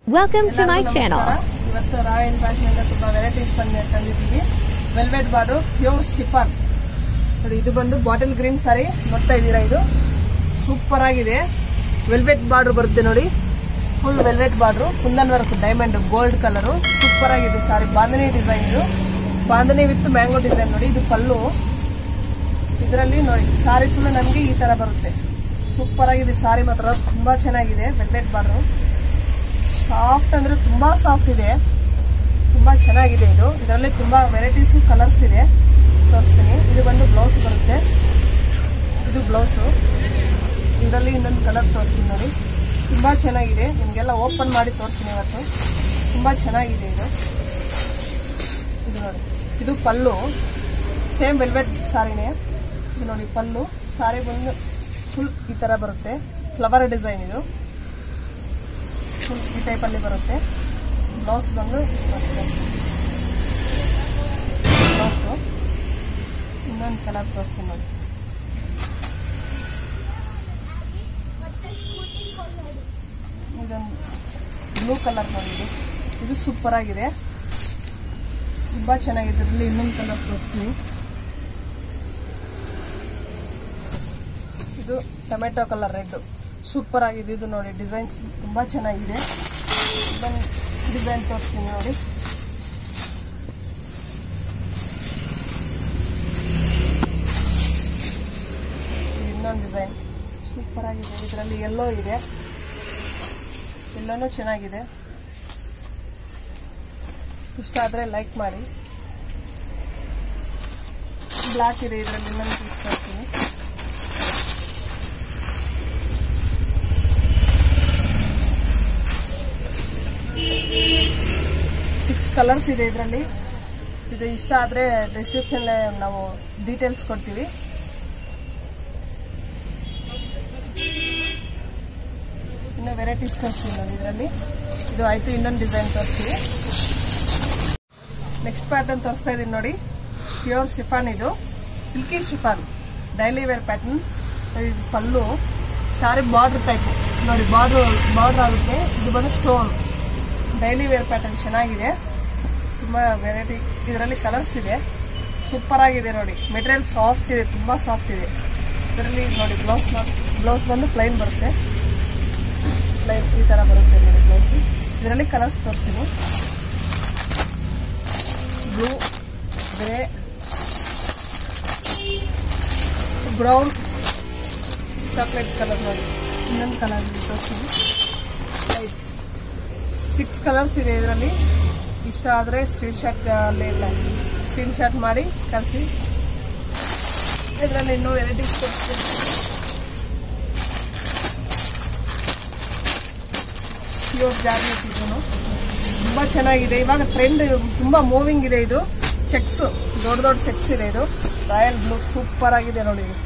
Welcome to my channel. ಇವತ್ತು royal fashion ಇಂದ ತುಂಬಾ ವೆರೈಟೀಸ್ ತಂದಿದ್ದೀವಿ. ವೆಲ್ವೆಟ್ ಬಾರ್ಡರ್ ಪ್ಯೂರ್ ಶಿಫಾನ್ ನೋಡಿ. ಇದು ಬಂದು ಬಾಟಲ್ ಗ್ರೀನ್ ಸಾರಿ ನೋಡ್ತಾ ಇದ್ದೀರಾ. ಇದು ಸೂಪರ್ ಆಗಿದೆ. ವೆಲ್ವೆಟ್ ಬಾರ್ಡರ್ ಬರುತ್ತೆ ನೋಡಿ. Full velvet border, kundan work, diamond, gold colour. Super ಆಗಿದೆ ಸಾರಿ. ಬಾಂಧನಿ ಡಿಸೈನ್, ಇದು ಬಾಂಧನಿ ವಿತ್ ಮ್ಯಾಂಗೋ ಡಿಸೈನ್ ನೋಡಿ. ಇದು ಪಲ್ಲು. ಇದರಲ್ಲಿ ನೋಡಿ ಸಾರಿ ಫುಲ್ ನಮಗೆ ಈ ತರ ಬರುತ್ತೆ. ಸೂಪರ್ ಆಗಿದೆ ಸಾರಿ, ಮಾತ್ರ ತುಂಬಾ ಚೆನ್ನಾಗಿದೆ. ವೆಲ್ವೆಟ್ ಬಾರ್ಡರ್ ಸಾಫ್ಟ್ ಅಂದ್ರೆ ತುಂಬಾ ಸಾಫ್ಟ್ ಇದೆ, ತುಂಬಾ ಚೆನ್ನಾಗಿದೆ. ಇದು ಇದರಲ್ಲಿ ತುಂಬಾ ವೆರೈಟೀಸ್ ಕಲರ್ಸ್ ಇದೆ, ತೋರಿಸ್ತೀನಿ. ಇದು ಬಂದು ಬ್ಲೌಸ್ ಬರುತ್ತೆ. ಇದು ಬ್ಲೌಸು. ಇದರಲ್ಲಿ ಇನ್ನೊಂದು ಕಲರ್ ತೋರಿಸ್ತೀನಿ ನೋಡಿ. ತುಂಬಾ ಚೆನ್ನಾಗಿದೆ. ನಿಮಗೆಲ್ಲ ಓಪನ್ ಮಾಡಿ ತೋರಿಸ್ತೀನಿ ಇವತ್ತು. ತುಂಬಾ ಚೆನ್ನಾಗಿದೆ ಇದು. ಇದು ನೋಡಿ, ಇದು ಪಲ್ಲು. Same velvet ಸಾರಿನೇ. ಇದು ನೋಡಿ ಪಲ್ಲು. ಸಾರಿ ಬಂದು ಫುಲ್ ಈ ತರ ಬರುತ್ತೆ. ಫ್ಲವರ್ ಡಿಸೈನ್ ಇದು ಫುಲ್ ಈ ಟೈಪಲ್ಲಿ ಬರುತ್ತೆ. ಬ್ಲೌಸ್ ಬಂದು ಬ್ಲೌಸು. ಇನ್ನೊಂದು ಕಲರ್ ತೋರಿಸ್ತೀನಿ ನೋಡಿ. ಇದೊಂದು ಬ್ಲೂ ಕಲರ್ ನೋಡಿ. ಇದು ಸೂಪರ್ ಆಗಿದೆ, ತುಂಬಾ ಚೆನ್ನಾಗಿದೆ. ಇದರಲ್ಲಿ ಇನ್ನೊಂದು ಕಲರ್ ತೋರಿಸ್ತೀನಿ. ಇದು ಟೊಮೆಟೊ ಕಲರ್ ರೆಡ್, ಸೂಪರ್ ಆಗಿದೆ. ಇದು ನೋಡಿ ಡಿಸೈನ್ ತುಂಬಾ ಚೆನ್ನಾಗಿದೆ. ಇದನ್ನು ಡಿಸೈನ್ ತೋರಿಸ್ತೀನಿ ನೋಡಿ. ಇನ್ನೊಂದು ಡಿಸೈನ್ ಸೂಪರ್ ಆಗಿದೆ. ಇದರಲ್ಲಿ ಯೆಲ್ಲೋ ಇದೆ, ಎಲ್ಲನೂ ಚೆನ್ನಾಗಿದೆ. ಇಷ್ಟ ಆದರೆ ಲೈಕ್ ಮಾಡಿ. ಬ್ಲ್ಯಾಕ್ ಇದೆ, ಇದರಲ್ಲಿ ಇನ್ನೊಂದು ಪೀಸ್ ತೋರಿಸ್ತೀನಿ. ಸಿಕ್ಸ್ ಕಲರ್ಸ್ ಇದೆ ಇದರಲ್ಲಿ. ಇದು ಇಷ್ಟ ಆದರೆ ಡಿಸ್ಕ್ರಿಪ್ಷನ್ ನಾವು ಡೀಟೇಲ್ಸ್ ಕೊಡ್ತೀವಿ. ಇನ್ನೂ ವೆರೈಟೀಸ್ ತೋರಿಸ್ತೀವಿ ನೋಡಿ ಇದರಲ್ಲಿ. ಇದು ಆಯಿತು. ಇನ್ನೊಂದು ಡಿಸೈನ್ ತೋರಿಸ್ತೀವಿ. ನೆಕ್ಸ್ಟ್ ಪ್ಯಾಟರ್ನ್ ತೋರಿಸ್ತಾ ಇದ್ದೀನಿ ನೋಡಿ. ಪ್ಯೂರ್ ಶಿಫಾನ್, ಇದು silky chiffon, daily wear pattern. ಇದು ಪಲ್ಲು. ಸಾರಿ ಬಾರ್ಡರ್ ಟೈಪ್ ನೋಡಿ, ಬಾರ್ಡರ್ ಆಗುತ್ತೆ. ಇದು ಬಂದು ಸ್ಟೋನ್, ಡೈಲಿ ವೇರ್ ಪ್ಯಾಟರ್ನ್ ಚೆನ್ನಾಗಿದೆ. ತುಂಬ ವೆರೈಟಿ. ಇದರಲ್ಲಿ ಕಲರ್ಸ್ ಇದೆ, ಸೂಪರ್ ಆಗಿದೆ ನೋಡಿ. ಮೆಟೀರಿಯಲ್ ಸಾಫ್ಟ್ ಇದೆ, ತುಂಬ ಸಾಫ್ಟ್ ಇದೆ. ಇದರಲ್ಲಿ ನೋಡಿ ಬ್ಲೌಸ್ ಬಂದು ಪ್ಲೈನ್ ಬರುತ್ತೆ. ಪ್ಲೈನ್ ಈ ಥರ ಬರುತ್ತೆ ನೋಡಿ ಬ್ಲೌಸ್. ಇದರಲ್ಲಿ ಕಲರ್ಸ್ ತೋರಿಸ್ತೀನಿ. Blue, grey, brown, chocolate colour ನೋಡಿ. ಇನ್ನೊಂದು ಕಲರ್ ತೋರಿಸ್ತೀನಿ. ಲೈಟ್ 6 ಕಲರ್ಸ್ ಇದೆ ಇದರಲ್ಲಿ. ಇಷ್ಟ ಆದರೆ ಸ್ಕ್ರೀನ್ ಶಾಟ್ ಮಾಡಿ ಕಳಿಸಿ. ಇದರಲ್ಲಿ ಇನ್ನೂ ವೆರೈಟೀಸ್ ತೋರಿಸ್ತೀನಿ. ಪ್ಯೂರ್ ಜಾರ್ಜೆಟ್, ಇದನ್ನು ತುಂಬ ಚೆನ್ನಾಗಿದೆ. ಇವಾಗ ಟ್ರೆಂಡ್ ತುಂಬ ಮೂವಿಂಗ್ ಇದೆ. ಇದು ಚೆಕ್ಸ್, ದೊಡ್ಡ ಚೆಕ್ಸ್ ಇದೆ. ಇದು ರಾಯಲ್ ಬ್ಲೂ ಸೂಪರ್ ಆಗಿದೆ ನೋಡಿ. ಇದು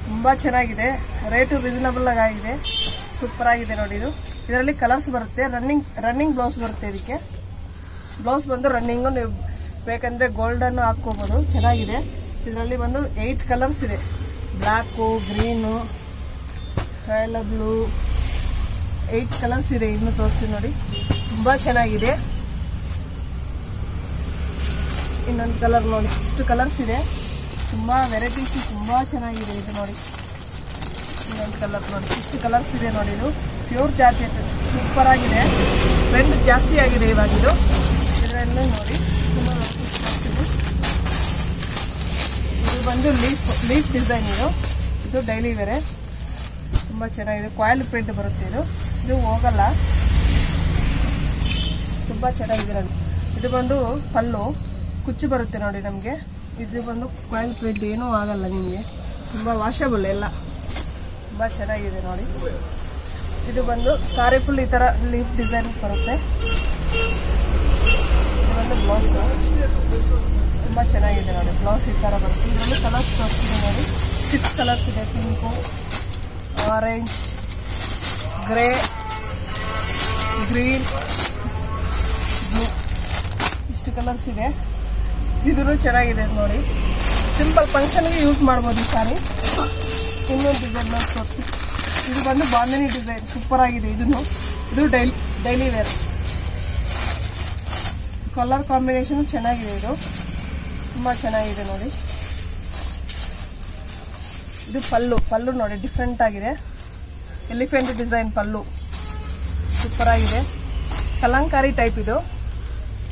ತುಂಬ ಚೆನ್ನಾಗಿದೆ. ರೇಟು ರೀಸನಬಲ್ ಆಗಿದೆ, ಸೂಪರ್ ಆಗಿದೆ ನೋಡಿ. ಇದು ಇದರಲ್ಲಿ ಕಲರ್ಸ್ ಬರುತ್ತೆ. ರನ್ನಿಂಗ್ ಬ್ಲೌಸ್ ಬರುತ್ತೆ. ಇದಕ್ಕೆ ಬ್ಲೌಸ್ ಬಂದು ರನ್ನಿಂಗು. ನೀವು ಬೇಕಂದರೆ ಗೋಲ್ಡನ್ನು ಹಾಕ್ಕೋಬೋದು, ಚೆನ್ನಾಗಿದೆ. ಇದರಲ್ಲಿ ಬಂದು 8 ಕಲರ್ಸ್ ಇದೆ. Black, green, royal blue, 8 colours ಇದೆ. ಇನ್ನು ತೋರಿಸ್ತೀನಿ ನೋಡಿ. ತುಂಬ ಚೆನ್ನಾಗಿದೆ. ಇನ್ನೊಂದು ಕಲರ್ ನೋಡಿ. ಇಷ್ಟು ಕಲರ್ಸ್ ಇದೆ, ತುಂಬ ವೆರೈಟೀಸ್, ತುಂಬ ಚೆನ್ನಾಗಿದೆ. ಇದು ನೋಡಿ ಇನ್ನೊಂದು ಕಲರ್ ನೋಡಿ. ಇಷ್ಟು ಕಲರ್ಸ್ ಇದೆ ನೋಡಿ. ಇದು ಪ್ಯೂರ್ ಜಾರ್ಜೆಟ್, ಸೂಪರ್ ಆಗಿದೆ. ಟ್ರೆಂಡ್ ಜಾಸ್ತಿ ಆಗಿದೆ ಇವಾಗ ಇದು. ಇದರಲ್ಲೇ ನೋಡಿ ತುಂಬ ಇದು ಬಂದು ಲೀಫ್ ಡಿಸೈನ್. ಇದು ಡೈಲಿ ವೇರೆ, ತುಂಬ ಚೆನ್ನಾಗಿದೆ. ಕಾಯಿಲ್ ಪ್ರಿಂಟ್ ಬರುತ್ತೆ. ಇದು ಹೋಗಲ್ಲ, ತುಂಬ ಚೆನ್ನಾಗಿದೆ ನೋಡಿ. ಇದು ಬಂದು ಪಲ್ಲು, ಕುಚ್ಚು ಬರುತ್ತೆ ನೋಡಿ ನಮಗೆ. ಇದು ಬಂದು ಕಾಯಿಲ್ ಪ್ರಿಂಟ್, ಏನೂ ಆಗಲ್ಲ ನಿಮಗೆ. ತುಂಬ ವಾಷಬಲ್ ಎಲ್ಲ, ತುಂಬ ಚೆನ್ನಾಗಿದೆ ನೋಡಿ. ಇದು ಬಂದು ಸಾರಿ ಫುಲ್ ಈ ಥರ ಲೀಫ್ ಡಿಸೈನ್ ಬರುತ್ತೆ. ಇದು ಬಂದು ಬ್ಲೌಸು, ತುಂಬ ಚೆನ್ನಾಗಿದೆ ನೋಡಿ. ಬ್ಲೌಸ್ ಈ ಥರ ಬರುತ್ತೆ. ಇದರಲ್ಲಿ ಕಲರ್ಸ್ ತೋರಿಸ್ತೀನಿ ನೋಡಿ. 6 ಕಲರ್ಸ್ ಇದೆ. Pink, orange, grey, green, blue, ಇಷ್ಟು ಕಲರ್ಸ್ ಇದೆ. ಇದೂ ಚೆನ್ನಾಗಿದೆ ನೋಡಿ. ಸಿಂಪಲ್ ಫಂಕ್ಷನ್ಗೆ ಯೂಸ್ ಮಾಡ್ಬೋದು ಈ ಸಾರಿ. ಇನ್ನೊಂದು ಡಿಸೈನ್ ತೋರಿಸ್ತೀನಿ. ಇದು ಬಂದು ಬಾಂಧನಿ ಡಿಸೈನ್, ಸೂಪರ್ ಆಗಿದೆ. ಇದು ಡೈಲಿ ವೇರ್ ಕಲರ್ ಕಾಂಬಿನೇಷನ್ ಚೆನ್ನಾಗಿದೆ. ಇದು ತುಂಬಾ ಚೆನ್ನಾಗಿದೆ ನೋಡಿ. ಇದು ಪಲ್ಲು ನೋಡಿ ಡಿಫ್ರೆಂಟ್ ಆಗಿದೆ. ಎಲಿಫೆಂಟ್ ಡಿಸೈನ್ ಪಲ್ಲು ಸೂಪರ್ ಆಗಿದೆ. ಕಲಂಕಾರಿ ಟೈಪ್ ಇದು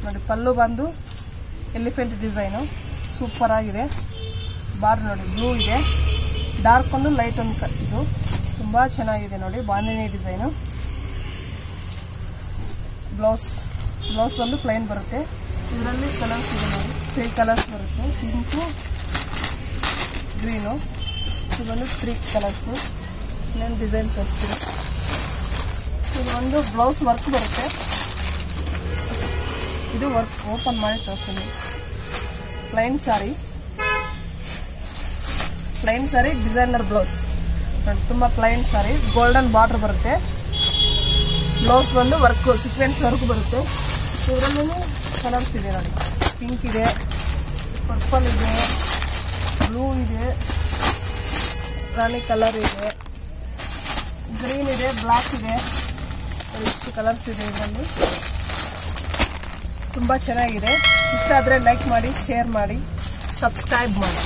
ನೋಡಿ. ಪಲ್ಲು ಬಂದು ಎಲಿಫೆಂಟ್ ಡಿಸೈನು ಸೂಪರ್ ಆಗಿದೆ. ಬಾರ್ ನೋಡಿ ಬ್ಲೂ ಇದೆ, ಡಾರ್ಕ್ ಒಂದು ಲೈಟ್ ಒಂದು ಇದು ತುಂಬಾ ಚೆನ್ನಾಗಿದೆ ನೋಡಿ. ಬಾಂದಿನಿ ಡಿಸೈನು. ಬ್ಲೌಸ್ ಬಂದು ಪ್ಲೈನ್ ಬರುತ್ತೆ. ಇದರಲ್ಲಿ ಕಲರ್ಸ್ ಇದೆ ನೋಡಿ, 3 ಕಲರ್ಸ್ ಬರುತ್ತೆ. ಪಿಂಕು, ಗ್ರೀನು, ಇದು ಬಂದು 3 ಕಲರ್ಸು. ಇನ್ನೇನು ಡಿಸೈನ್ ತೋರಿಸ್ತೀನಿ. ಇದು ಒಂದು ಬ್ಲೌಸ್ ವರ್ಕ್ ಬರುತ್ತೆ. ಇದು ವರ್ಕ್ ಓಪನ್ ಮಾಡಿ ತೋರಿಸ್ತೀನಿ. ಪ್ಲೈನ್ ಸಾರಿ ಡಿಸೈನರ್ ಬ್ಲೌಸ್ ನೋಡಿ. ತುಂಬ ಪ್ಲೈನ್ ಸಾರಿ, ಗೋಲ್ಡನ್ ಬಾರ್ಡರ್ ಬರುತ್ತೆ. ಬ್ಲೌಸ್ ಬಂದು ವರ್ಕ್ ಸೀಕ್ವೆನ್ಸ್ ವರ್ಕ್ ಬರುತ್ತೆ. ಇದರಲ್ಲೂ ಕಲರ್ಸ್ ಇದೆ ನೋಡಿ. ಪಿಂಕ್ ಇದೆ, ಪರ್ಪಲ್ ಇದೆ, ಬ್ಲೂ ಇದೆ, ರಾಣಿ ಕಲರ್ ಇದೆ, ಗ್ರೀನ್ ಇದೆ, ಬ್ಲ್ಯಾಕ್ ಇದೆ. ಇಷ್ಟು ಕಲರ್ಸ್ ಇದೆ ಇದರಲ್ಲಿ. ತುಂಬ ಚೆನ್ನಾಗಿದೆ. ಇಷ್ಟ ಆದರೆ ಲೈಕ್ ಮಾಡಿ, ಶೇರ್ ಮಾಡಿ, ಸಬ್ಸ್ಕ್ರೈಬ್ ಮಾಡಿ.